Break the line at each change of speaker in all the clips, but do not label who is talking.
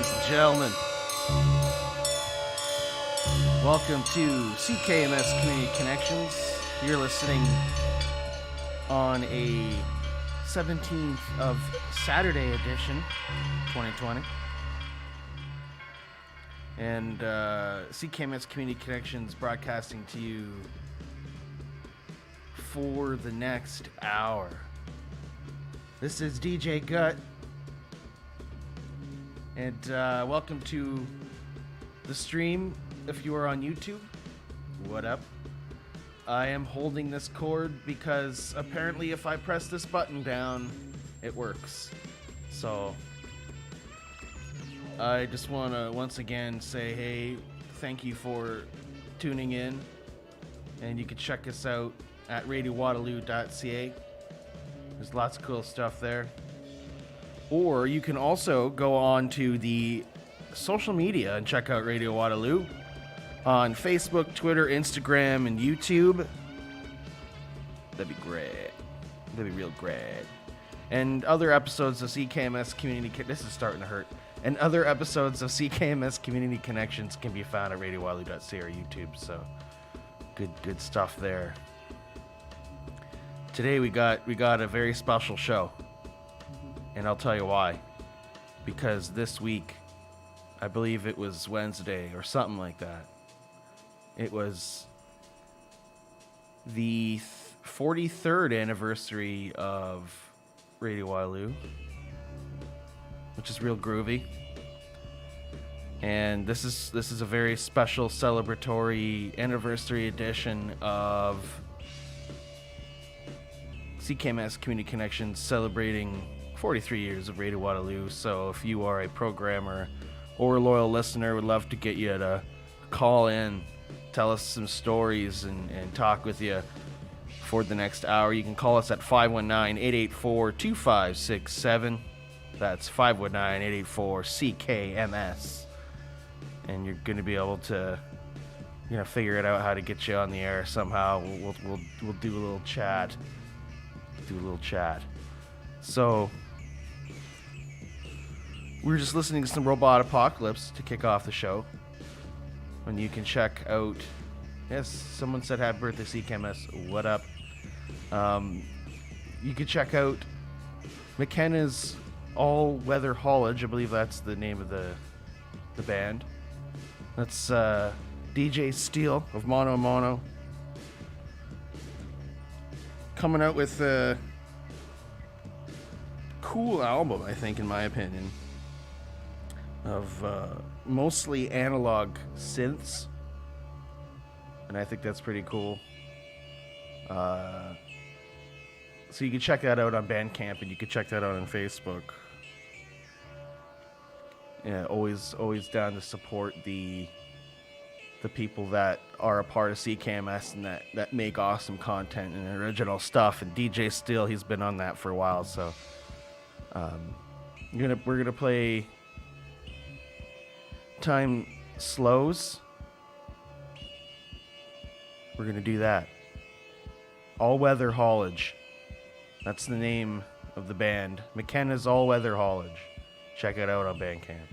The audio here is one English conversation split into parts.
ladies and gentlemen. Welcome to CKMS Community Connections. You're listening on a 17th of Saturday edition, 2020. And CKMS Community Connections broadcasting to you for the next hour. This is DJ Gut. And welcome to the stream. If you are on YouTube, what up? I am holding this cord because apparently if I press this button down, it works. So I just want to once again say, hey, thank you for tuning in. And you can check us out at radiowaterloo.ca. There's lots of cool stuff there. Or you can also go on to the social media and check out Radio Waterloo on Facebook, Twitter, Instagram, and YouTube. That'd be great. That'd be real great. And other episodes of CKMS Community... This is starting to hurt. And other episodes of CKMS Community Connections can be found at radiowaterloo.ca or YouTube. So, good stuff there. Today we got a very special show. And I'll tell you why. Because this week, I believe it was Wednesday or something like that, it was the 43rd anniversary of Radio Waterloo, which is real groovy. And this is a very special celebratory anniversary edition of CKMS Community Connections celebrating 43 years of Radio Waterloo. So if you are a programmer or a loyal listener, would love to get you to call in, tell us some stories, and talk with you for the next hour. You can call us at 519-884-2567. That's 519-884-CKMS. And you're going to be able to, figure it out how to get you on the air somehow. We'll do a little chat. So we're just listening to some Robot Apocalypse to kick off the show. And you can check out... Yes, someone said happy birthday, CKMS. What up? You can check out McKenna's All-Weather Haulage. I believe that's the name of the band. That's DJ Steele of Mono a Mono. Coming out with a cool album, I think, in my opinion, of mostly analog synths, and I think that's pretty cool. So you can check that out on Bandcamp, and you can check that out on Facebook. Yeah, always down to support the people that are a part of CKMS and that make awesome content and original stuff. And DJ Steele, he's been on that for a while, so we're gonna play Time Slows. We're gonna do that. All Weather Haulage. That's the name of the band. McKenna's All Weather Haulage. Check it out on Bandcamp.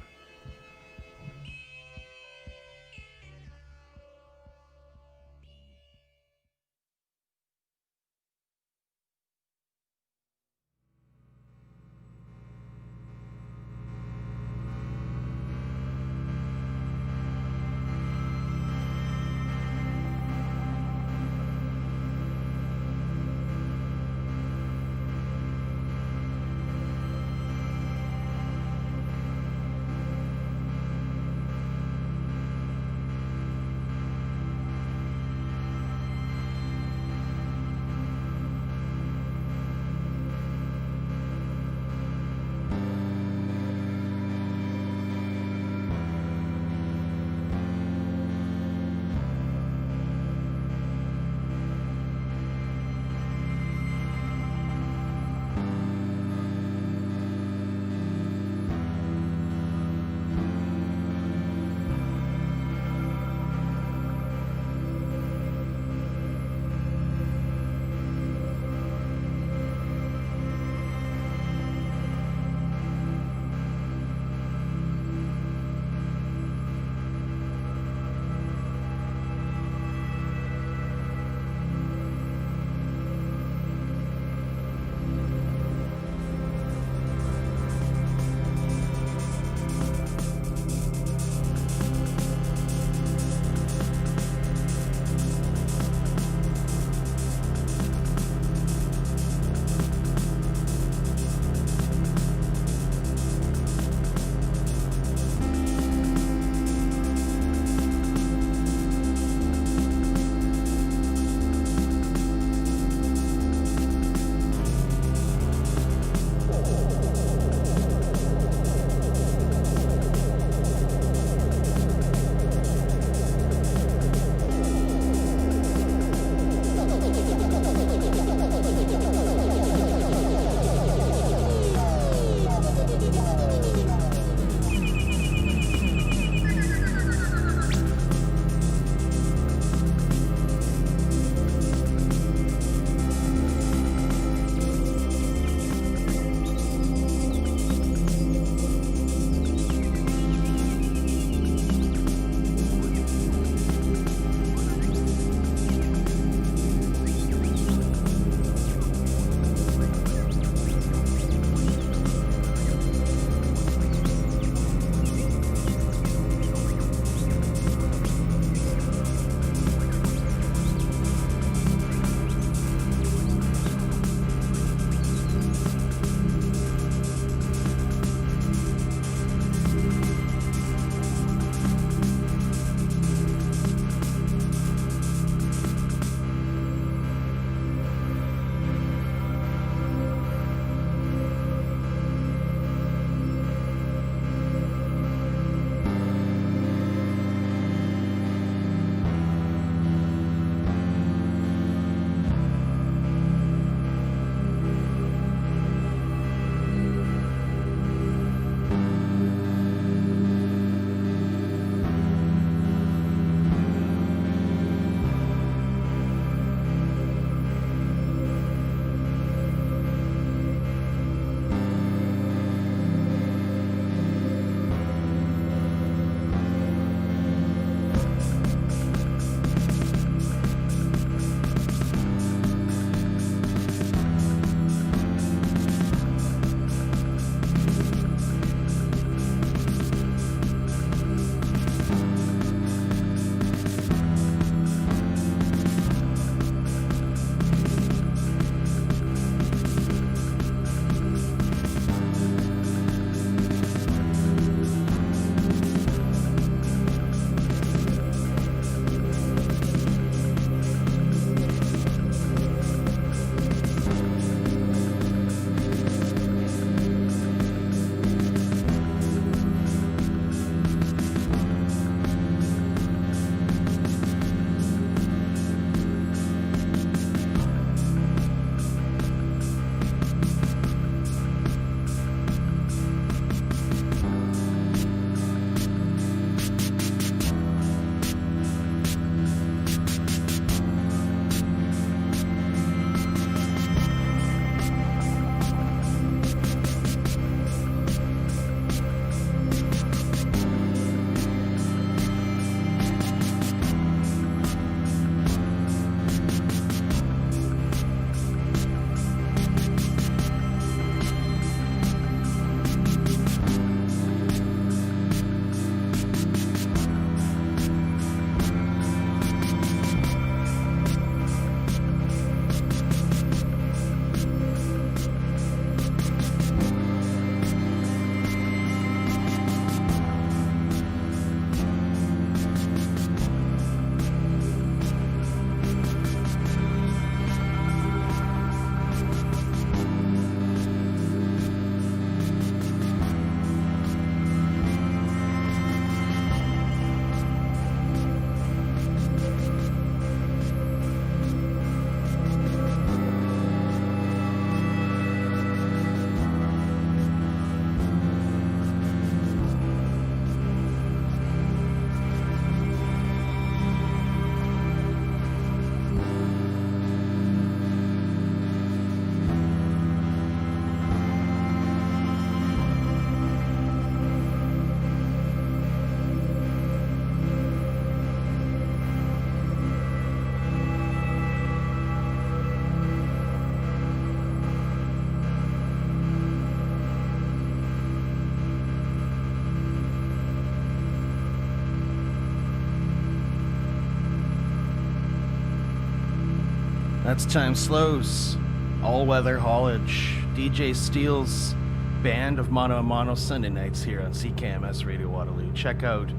That's Time Slows, All Weather Haulage, DJ Steele's band of Mono a Mono Sunday nights here on CKMS Radio Waterloo. Check out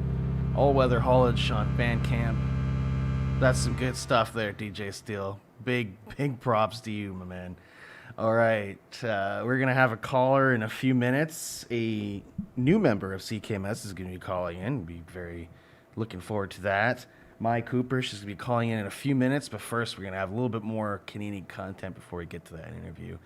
All Weather Haulage on Bandcamp. That's some good stuff there, DJ Steele. Big props to you, my man. All right, we're going to have a caller in a few minutes. A new member of CKMS is going to be calling in. Be very looking forward to that. Mai Cooper, she's going to be calling in a few minutes, but first we're going to have a little bit more Canadian content before we get to that interview.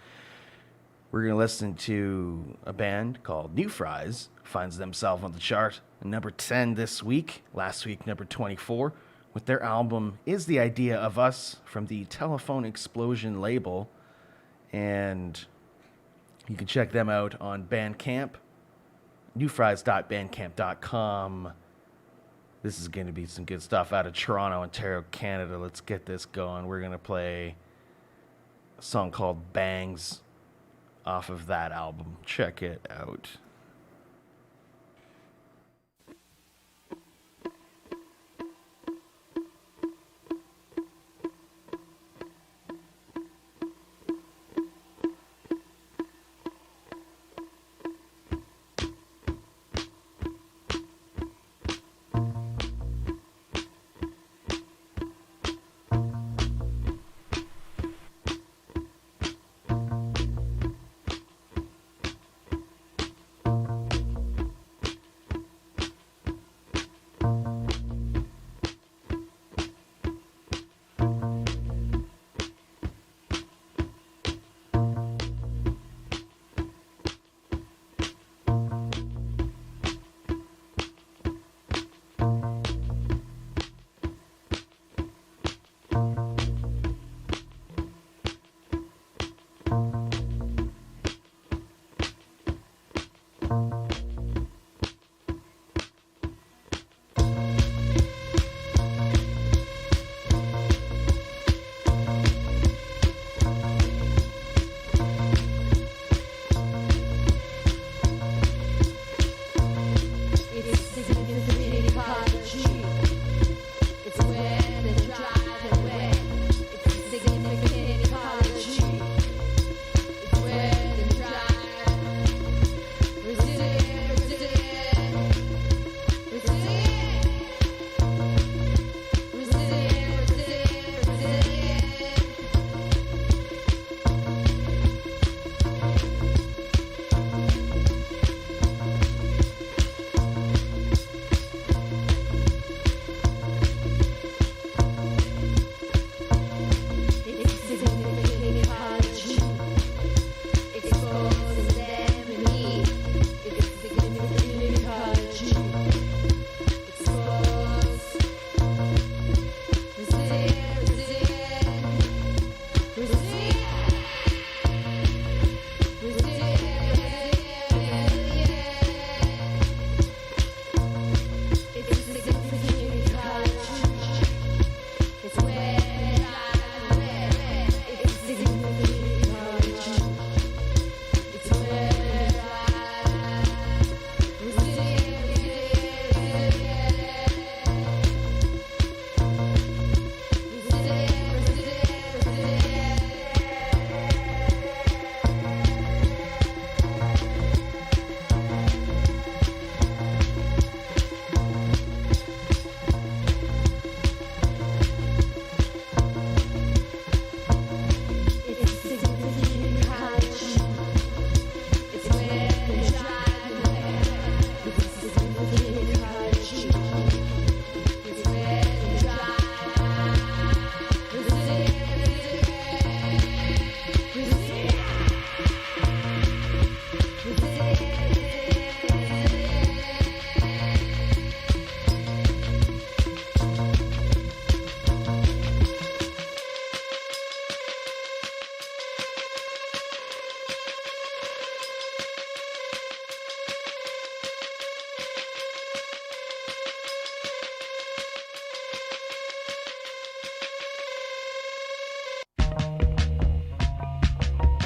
We're going to listen to a band called New Fries, finds themselves on the chart, number 10 this week, last week number 24, with their album Is the Idea of Us from the Telephone Explosion label, and you can check them out on Bandcamp, newfries.bandcamp.com. This is going to be some good stuff out of Toronto, Ontario, Canada. Let's get this going. We're going to play a song called Bangs off of that album. Check it out.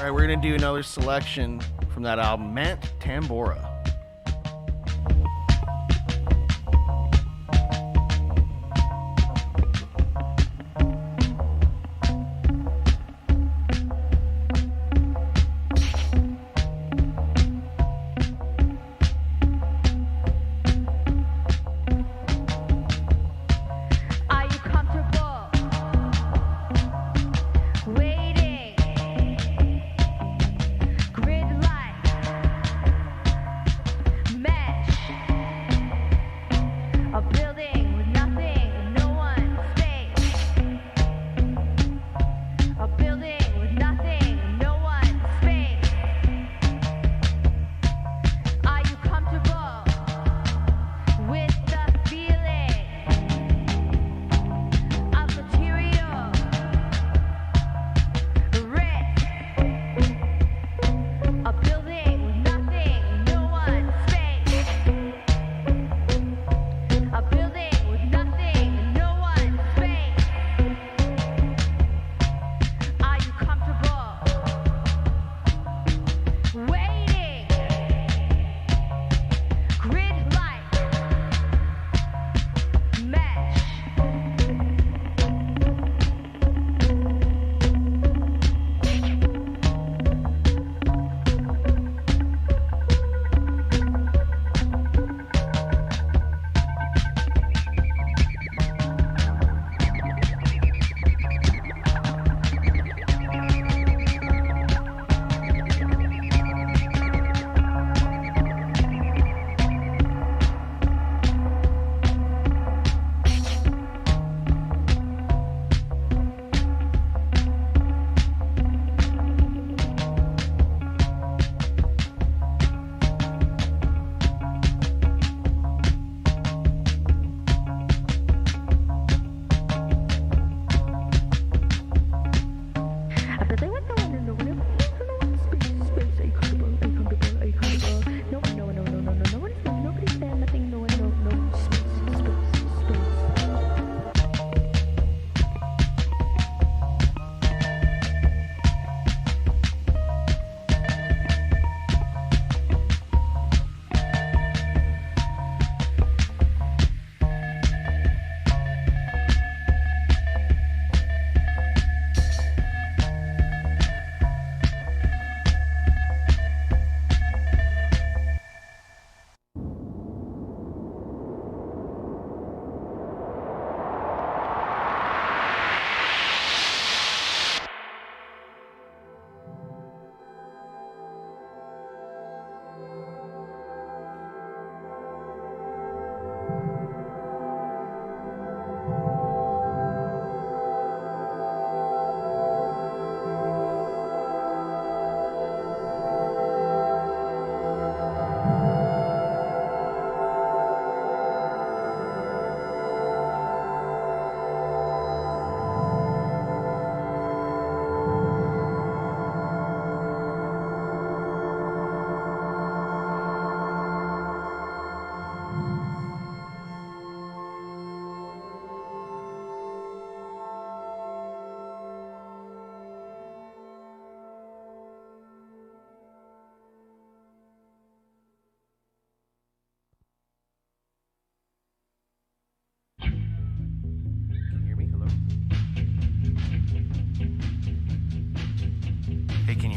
All right, we're going to do another selection from that album, Mant Tambora.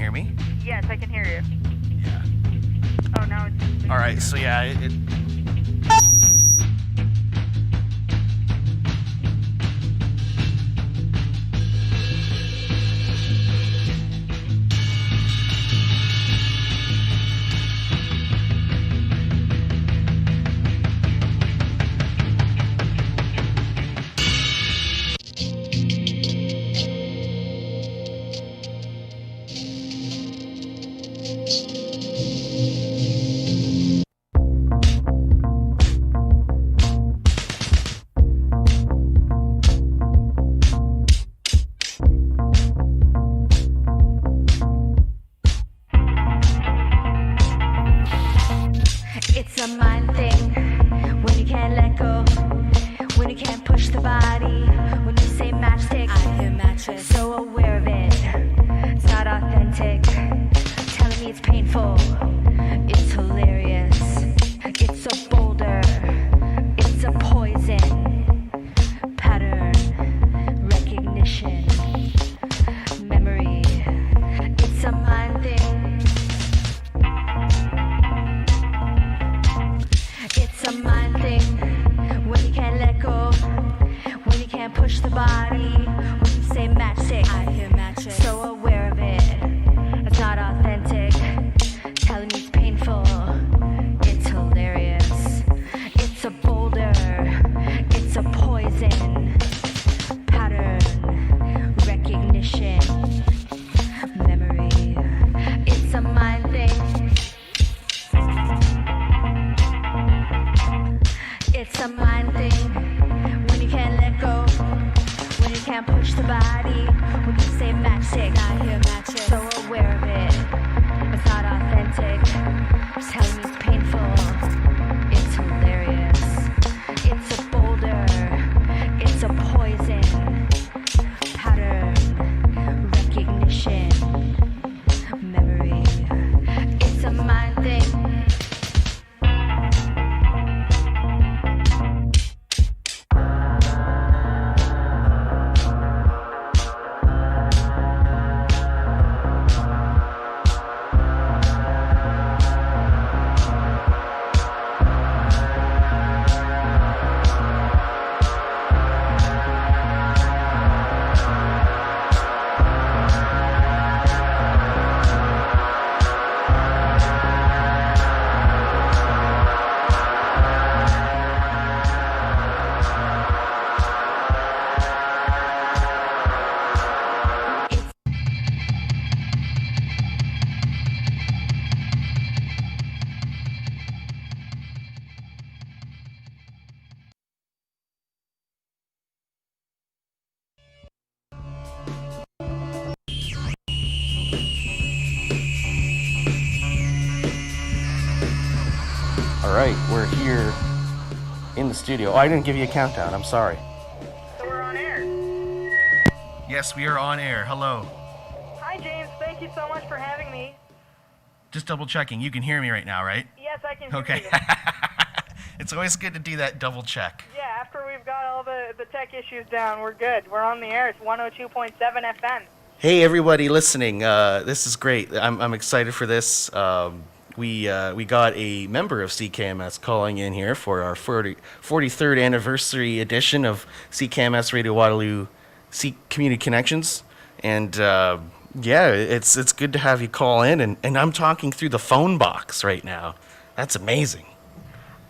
hear me?
Yes, I can hear you.
Yeah.
Oh, now it's...
All right, so yeah, it
It's a mind thing when you can't let go, when you can't push the body, when you say matchstick, I hear mattress. So aware of it, it's not authentic, telling me it's painful, it's hilarious, it's a boulder, it's a poison, pattern, recognition, memory, it's a mind thing. It's a mind thing when you can't let go, when you can't push the body, when you say matchstick, I hear mattress. So aware of it, it's not authentic, telling me it's painful, it's hilarious, it's a boulder, it's a poison, pattern, recognition, memory, it's a mind thing. It's a mind thing when you can't let go, when you can't push the body, when you say matchstick, I hear matches. So aware of it, it's not authentic, it's telling me it's painful, it's hilarious, it's a boulder, it's a poison, pattern, recognition, memory, it's a mind thing.
All right, we're here in the studio. Oh, I didn't give you a countdown. I'm sorry.
So we're on air.
Yes, we are on air. Hello.
Hi, James. Thank you so much for having me.
Just double checking. You can hear me right now, right?
Yes, I can hear
Okay.
you.
It's always good to do that double check.
Yeah, after we've got all the tech issues down, we're good. We're on the air. It's 102.7 FM.
Hey, everybody listening. This is great. I'm excited for this. We got a member of CKMS calling in here for our 43rd anniversary edition of CKMS Radio Waterloo Community Connections. And yeah, it's good to have you call in. And I'm talking through the phone box right now. That's amazing.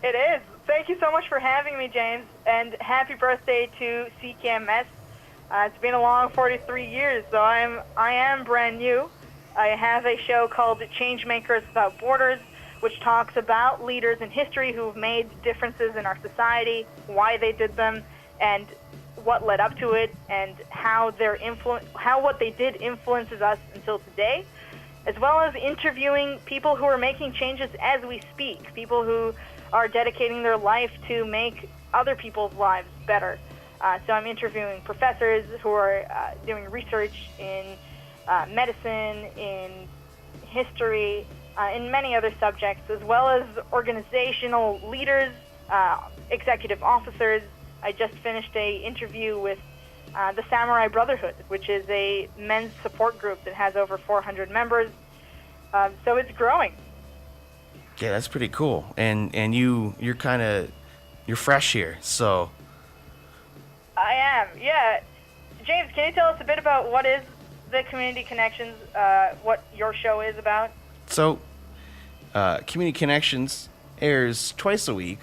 It is. Thank you so much for having me, James. And happy birthday to CKMS. It's been a long 43 years, so I am brand new. I have a show called Changemakers Without Borders, which talks about leaders in history who have made differences in our society, why they did them, and what led up to it, and how what they did influences us until today, as well as interviewing people who are making changes as we speak, people who are dedicating their life to make other people's lives better. So I'm interviewing professors who are doing research in medicine, in history, in many other subjects, as well as organizational leaders, executive officers. I just finished an interview with the Samurai Brotherhood, which is a men's support group that has over 400 members. So it's growing.
Yeah, that's pretty cool. And you're fresh here, so.
I am, yeah. James, can you tell us a bit about what is the Community Connections, what your show is about?
So, Community Connections airs twice a week.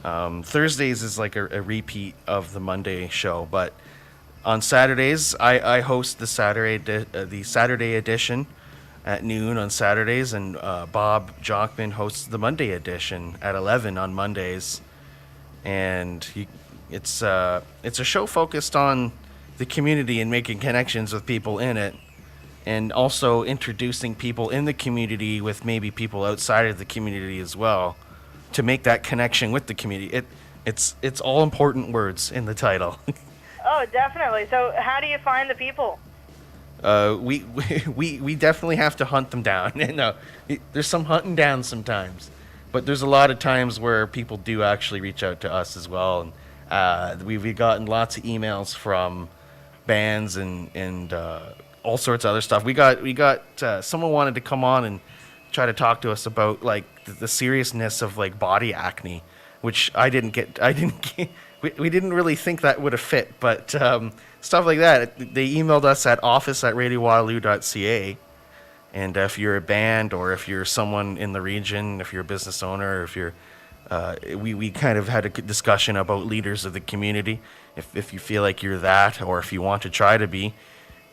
Thursdays is like a repeat of the Monday show, but on Saturdays, I host the Saturday edition at noon on Saturdays, and Bob Jonkman hosts the Monday edition at 11 on Mondays. And it's a show focused on the community and making connections with people in it, and also introducing people in the community with maybe people outside of the community as well, to make that connection with the community. It's all important words in the title.
Oh, definitely. So how do you find the people?
We definitely have to hunt them down. No, there's some hunting down sometimes, but there's a lot of times where people do actually reach out to us as well. And we've gotten lots of emails from bands and all sorts of other stuff. We got someone wanted to come on and try to talk to us about like the seriousness of like body acne, which I didn't get. We didn't really think that would have fit, but stuff like that. They emailed us at office@radiowaterloo.ca, and if you're a band or if you're someone in the region, if you're a business owner, if you're, we kind of had a good discussion about leaders of the community. If you feel like you're that, or if you want to try to be,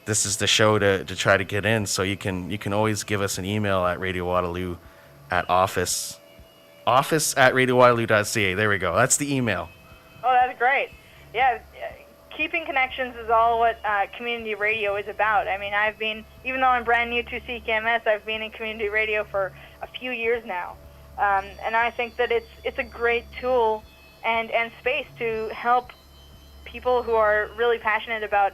this is the show to try to get in. So you can always give us an email at Radio Waterloo at office@radiowaterloo.ca. There we go. That's the email.
Oh, that's great. Yeah, keeping connections is all what community radio is about. I mean, even though I'm brand new to CKMS, I've been in community radio for a few years now. And I think that it's a great tool and space to help people who are really passionate about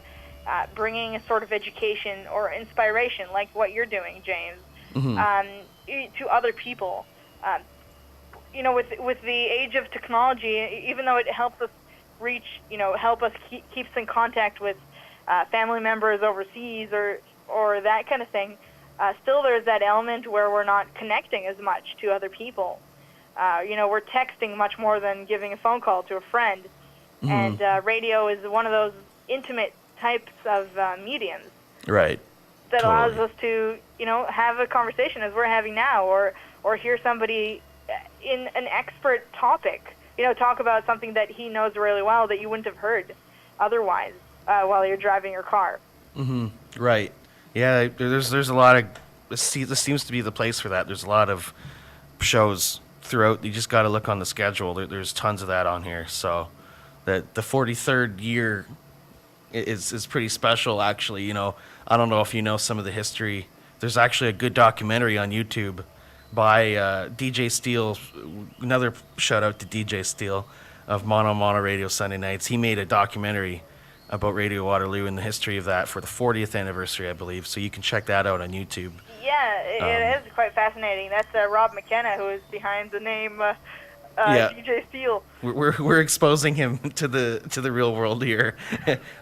bringing a sort of education or inspiration, like what you're doing, James, to other people. With the age of technology, even though it helps us help us keeps in contact with family members overseas or that kind of thing, still there's that element where we're not connecting as much to other people. We're texting much more than giving a phone call to a friend. And radio is one of those intimate types of mediums.
Right.
That allows us to, have a conversation as we're having now, or hear somebody in an expert topic, talk about something that he knows really well that you wouldn't have heard otherwise while you're driving your car.
Right. Yeah, there's a lot of, this seems to be the place for that. There's a lot of shows throughout. You just got to look on the schedule. There's tons of that on here. So the 43rd year is pretty special, actually. I don't know if you know some of the history. There's actually a good documentary on YouTube by DJ Steele. Another shout out to DJ Steele of Mono Radio Sunday Nights. He made a documentary about Radio Waterloo and the history of that for the 40th anniversary, I believe. So you can check that out on YouTube.
Yeah, it is quite fascinating. That's Rob McKenna, who is behind the name DJ Steele.
We're exposing him to the real world here.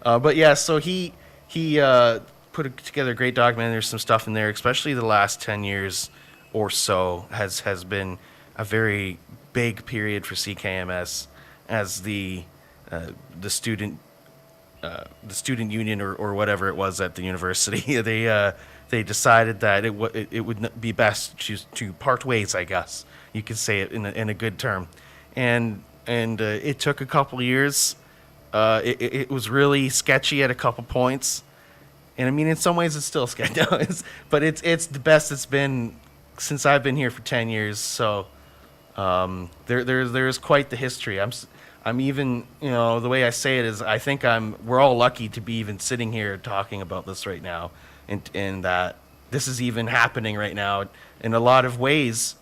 But yeah, so he put together a great documentary. There's some stuff in there, especially the last 10 years or so has been a very big period for CKMS as the student union or whatever it was at the university. They decided that it would be best to part ways, I guess you could say it in a good term, and it took a couple years. It was really sketchy at a couple points, and I mean in some ways it's still sketchy, but it's the best it's been since I've been here for 10 years. So there's quite the history. I'm even, the way I say it is, I think we're all lucky to be even sitting here talking about this right now, and that this is even happening right now in a lot of ways,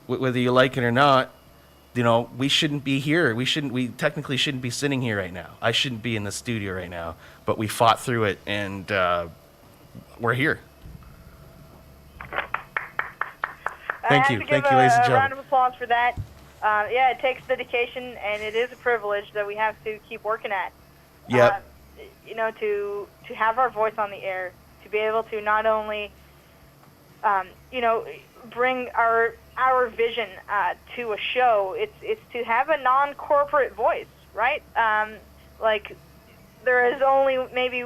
whether you like it or not. We shouldn't be here. We technically shouldn't be sitting here right now. I shouldn't be in the studio right now, but we fought through it, and we're here. Thank you, ladies and gentlemen.
A round of applause for that. Yeah, it takes dedication, and it is a privilege that we have to keep working at.
Yep.
to have our voice on the air, to be able to not only, bring our vision to a show. It's to have a non-corporate voice, right? Like there is only maybe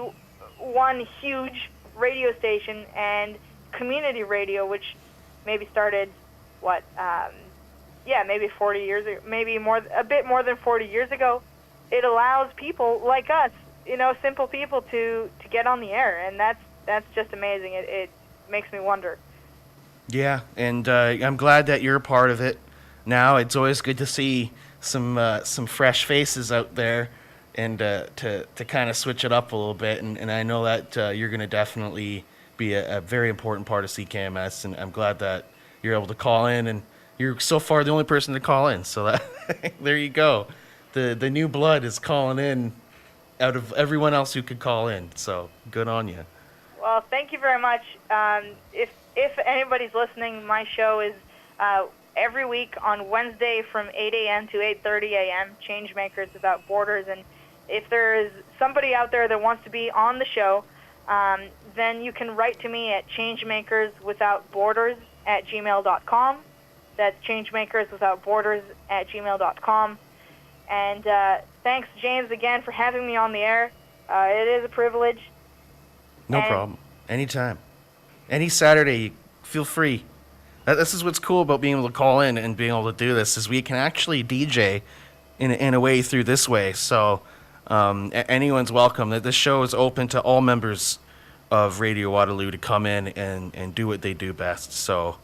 one huge radio station and community radio, which maybe started maybe 40 years ago, maybe a bit more than 40 years ago. It allows people like us, simple people to get on the air, and that's just amazing. It makes me wonder.
Yeah, and I'm glad that you're a part of it now. It's always good to see some fresh faces out there, and to kind of switch it up a little bit. And I know that you're going to definitely be a very important part of CKMS, and I'm glad that you're able to call in, and you're so far the only person to call in. So that there you go. The new blood is calling in out of everyone else who could call in. So good on you.
Well, thank you very much. If anybody's listening, my show is every week on Wednesday from 8 a.m. to 8:30 a.m. Changemakers Without Borders. And if there is somebody out there that wants to be on the show, then you can write to me at changemakerswithoutborders@gmail.com. That's changemakerswithoutborders@gmail.com. And thanks, James, again for having me on the air. It is a privilege.
No problem. Anytime. Any Saturday, feel free. This is what's cool about being able to call in and being able to do this, is we can actually DJ in a way through this way. So anyone's welcome. This show is open to all members of Radio Waterloo to come in and do what they do best. So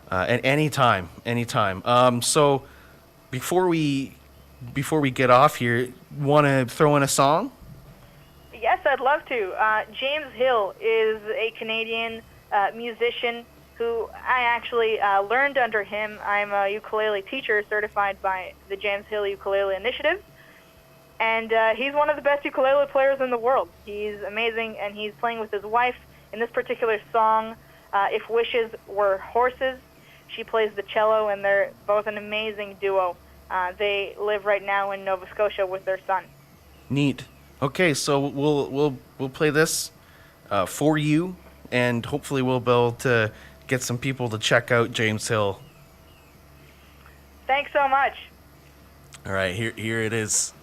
at anytime. So before we get off here, want to throw in a song?
Yes, I'd love to. James Hill is a Canadian musician who I actually learned under him. I'm a ukulele teacher certified by the James Hill Ukulele Initiative, and he's one of the best ukulele players in the world. He's amazing, and he's playing with his wife in this particular song, If Wishes Were Horses. She plays the cello, and they're both an amazing duo. They live right now in Nova Scotia with their son.
Neat. Okay, so we'll play this for you, and hopefully we'll be able to get some people to check out James Hill.
Thanks so much.
All right, here it is.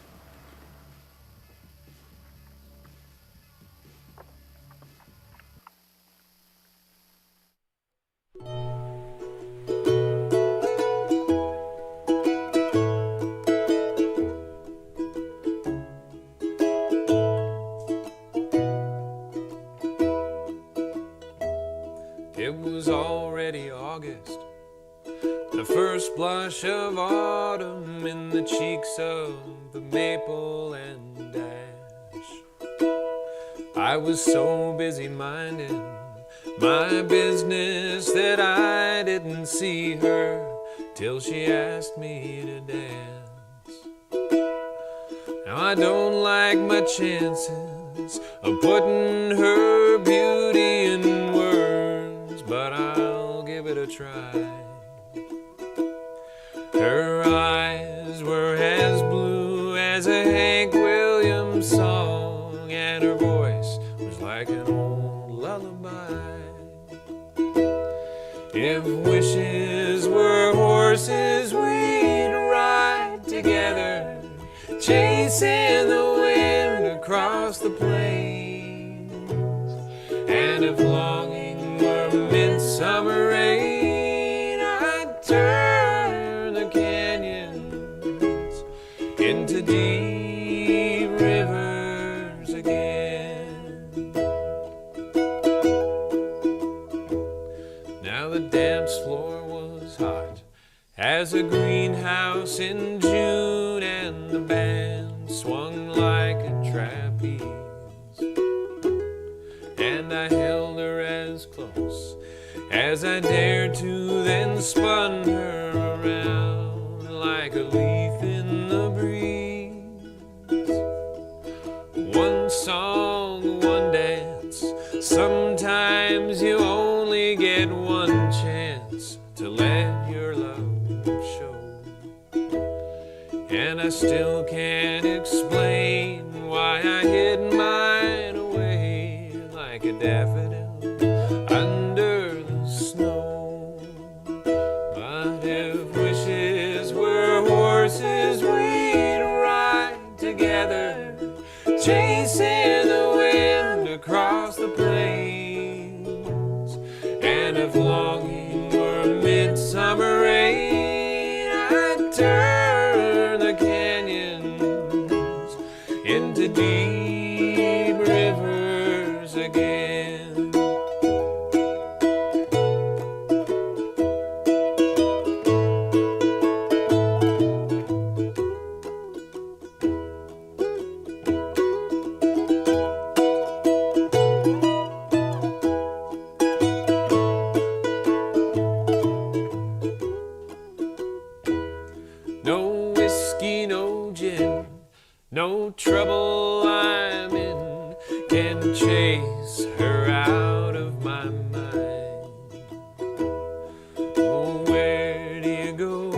It was already August, the first blush of autumn in the cheeks of the maple and ash. I was so busy minding my business that I didn't see her till she asked me to dance. Now I don't like my chances of putting her beauty in words, but I'll give it a try. Her eyes were as blue as a Hank Williams song, and her voice was like an old lullaby. If wishes were horses, we'd ride together, chasing the wind across the plains. And if longing were midsummer rain, I'd turn the canyons into deep rivers again. Now the dance floor was hot as a greenhouse in June, and the band swung like a trapeze. And I held her as close as I dared to, then spun her around like a leaf in the breeze. One song, one dance, sometimes you only get one chance to let your love show. And I still can't explain why why I hid mine away like a daffodil under the snow. But if wishes were horses, we'd ride together, chasing the wind across the plains. And if longing were midsummer rain, I'd turn the canyons into deep rivers again. No whiskey, no gin, no trouble I'm in can chase her out of my mind. Oh, where do you go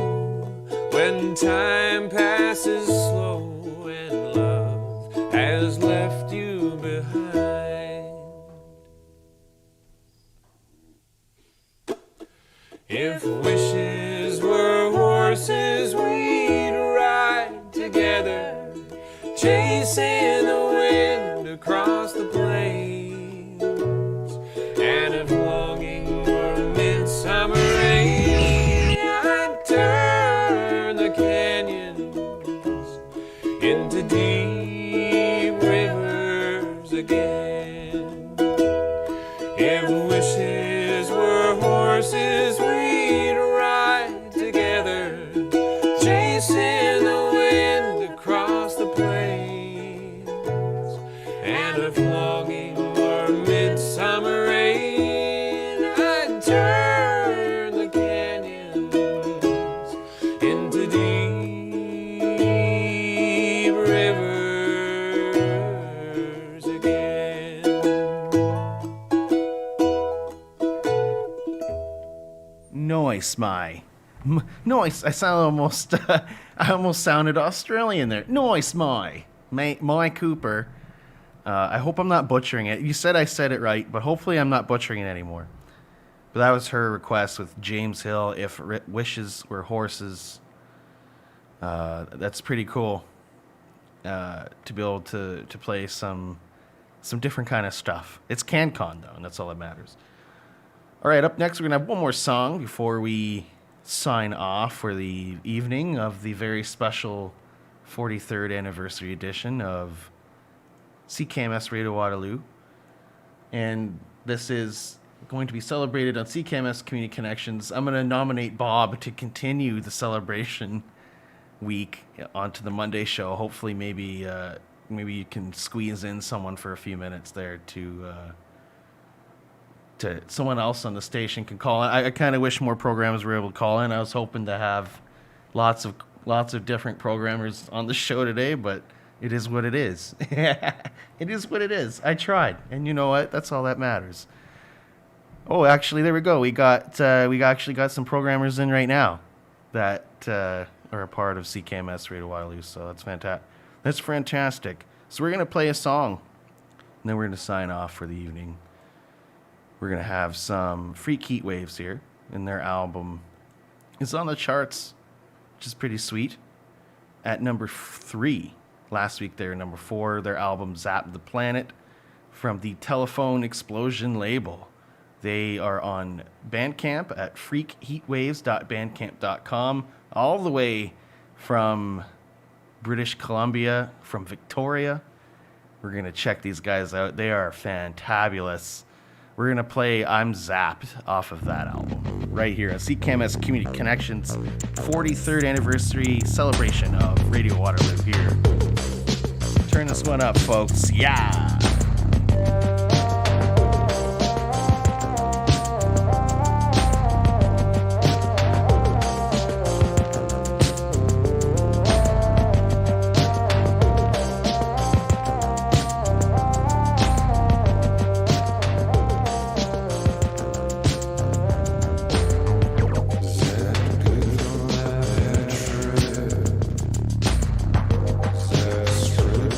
when time passes slow and love has left you behind? If wishes were horses, we'd ride together, chasing the wind across the plains. And if longing were midsummer rain, I'd turn the canyons into deep rivers again. If wishes were horses, we'd ride together, chasing the wind across the plains. And if longing were midsummer rain, I'd turn the canyons into deep rivers again.
Nice, my. Nice. I sound almost. I almost sounded Australian there. Nice, my Cooper. I hope I'm not butchering it. You said I said it right, but hopefully I'm not butchering it anymore. But that was her request with James Hill. If wishes were horses, that's pretty cool. To be able to play some different kind of stuff. It's CanCon though, and that's all that matters. All right, up next we're gonna have one more song before we sign off for the evening of the very special 43rd anniversary edition of CKMS Radio Waterloo. And this is going to be celebrated on CKMS Community Connections. I'm going to nominate Bob to continue the celebration week onto the Monday show. Hopefully maybe you can squeeze in someone for a few minutes there to someone else on the station can call in. I kind of wish more programmers were able to call in. I was hoping to have lots of different programmers on the show today, but it is what it is. It is what it is. I tried, and you know what? That's all that matters. Oh, actually, there we go. We actually got some programmers in right now that are a part of CKMS Radio Waterloo. So that's fantastic. That's fantastic. So we're gonna play a song, and then we're gonna sign off for the evening. We're going to have some Freak Heat Waves here, and their album is on the charts, which is pretty sweet, at number 3. Last week they were number 4. Their album Zap the Planet from the Telephone Explosion label. They are on Bandcamp at freakheatwaves.bandcamp.com, all the way from British Columbia, from Victoria. We're going to check these guys out. They are fantabulous. We're going to play I'm Zapped off of that album right here on CKMS Community Connections 43rd anniversary celebration of Radio Waterloo here. Turn this one up, folks. Yeah!
Strip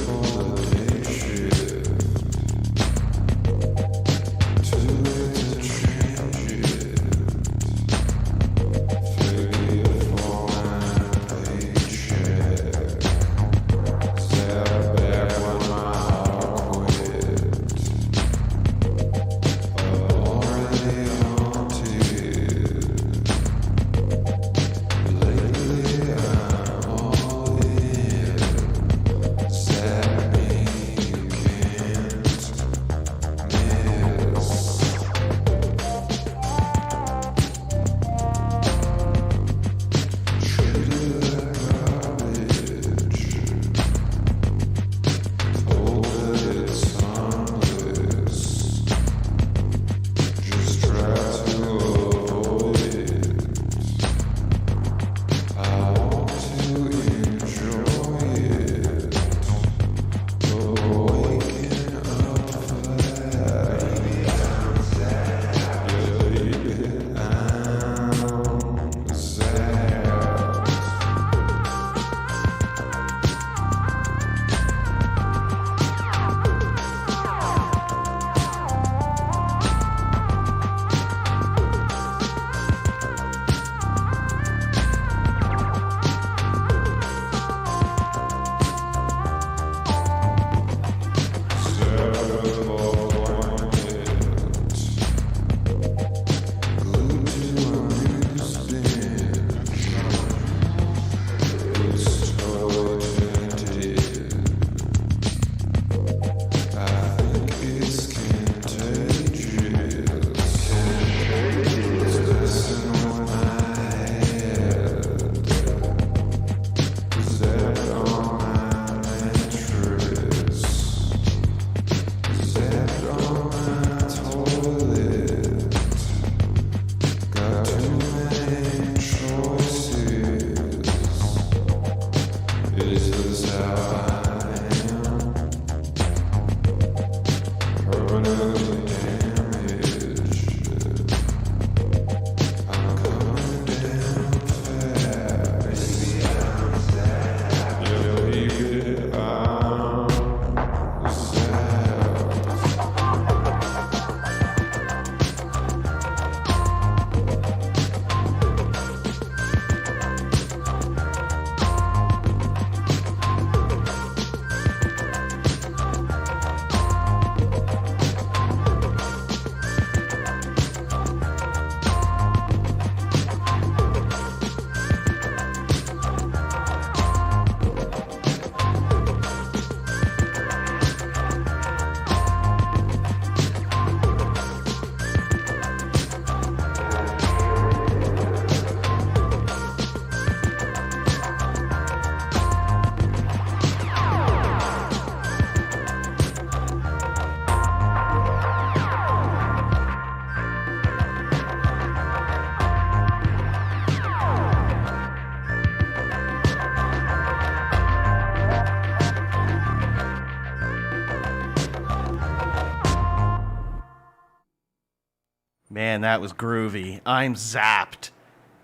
Man, that was groovy. I'm Zapped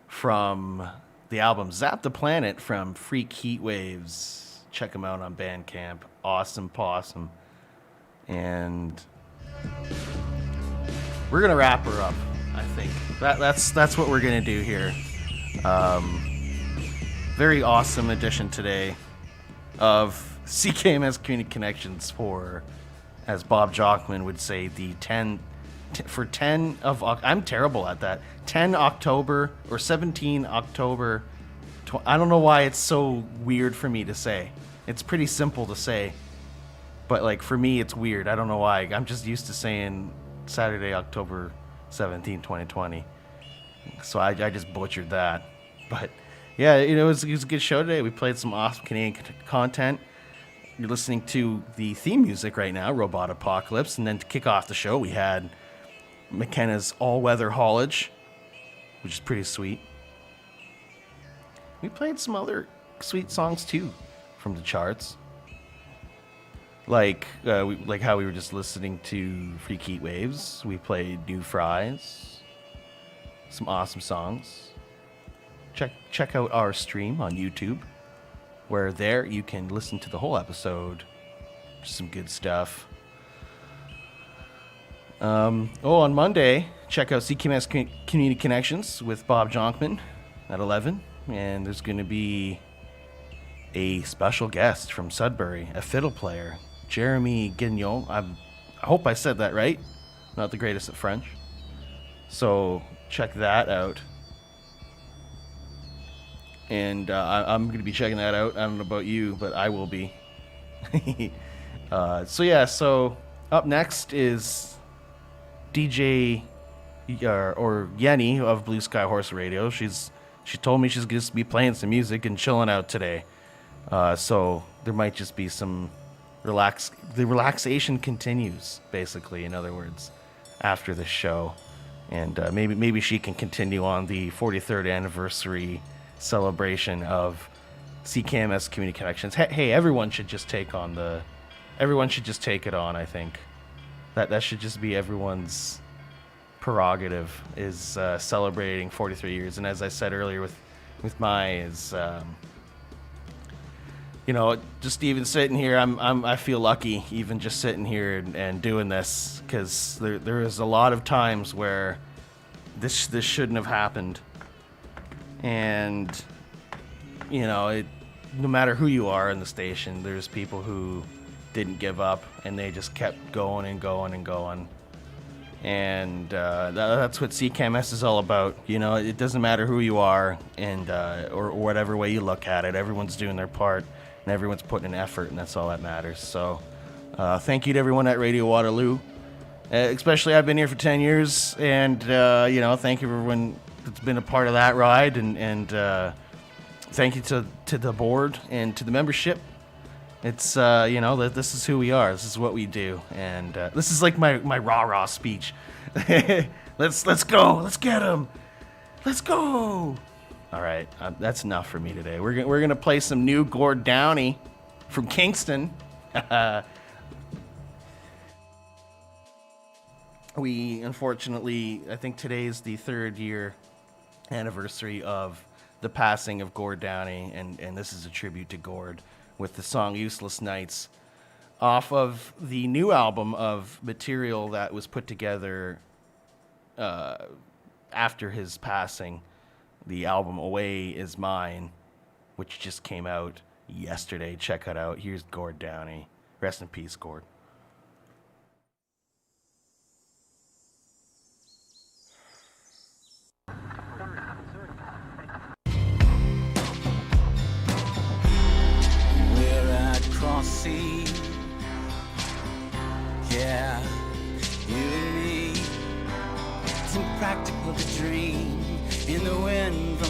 from the album Zap the Planet from Freak Heat Waves. Check them out on Bandcamp. Awesome possum. And we're going to wrap her up, I think. That's what we're going to do here. Very awesome edition today of CKMS Community Connections for, as Bob Jockman would say, the 10 of, I'm terrible at that, 10 October or 17 October, I don't know why it's so weird for me to say. It's pretty simple to say, but like for me it's weird. I don't know why. I'm just used to saying Saturday, October 17, 2020. So I just butchered that. But yeah, it was a good show today. We played some awesome Canadian content. You're listening to the theme music right now, Robot Apocalypse. And then to kick off the show, we had McKenna's All-Weather Haulage, which is pretty sweet. We played some other sweet songs too from the charts. Like how we were just listening to Freak Heat Waves. We played New Fries. Some awesome songs. Check out our stream on YouTube, where there you can listen to the whole episode. Some good stuff. On Monday, check out CKMS Community Connections with Bob Jonkman at 11. And there's going to be a special guest from Sudbury, a fiddle player, Jeremy Guignon. I hope I said that right. Not the greatest at French. So check that out. And I'm going to be checking that out. I don't know about you, but I will be. So up next is DJ or Yenny of Blue Sky Horse Radio. She told me she's going to be playing some music and chilling out today. So there might just be some the relaxation continues, basically, in other words, after the show. And maybe she can continue on the 43rd anniversary celebration of CKMS Community Connections. Hey, everyone should just take it on, I think. That should just be everyone's prerogative, is celebrating 43 years. And as I said earlier with just even sitting here, I feel lucky even just sitting here and doing this, because there is a lot of times where this shouldn't have happened. And no matter who you are in the station, there's people who didn't give up and they just kept going and going and going. And that's what CKMS is all about. It doesn't matter who you are and or whatever way you look at it. Everyone's doing their part and everyone's putting an effort, and that's all that matters. So thank you to everyone at Radio Waterloo. Especially, I've been here for 10 years, and thank you to everyone that's been a part of that ride, and thank you to the board and to the membership. It's that this is who we are. This is what we do, and this is like my rah-rah speech. Let's go. Let's get him. Let's go. All right, that's enough for me today. We're gonna play some new Gord Downey from Kingston. We unfortunately, I think today's the 3rd year anniversary of the passing of Gord Downey, and this is a tribute to Gord with the song Useless Nights off of the new album of material that was put together after his passing, the album Away Is Mine, which just came out yesterday. Check it out. Here's Gord Downey. Rest in peace, Gord.
Sea, yeah, you and me. It's impractical to dream in the wind from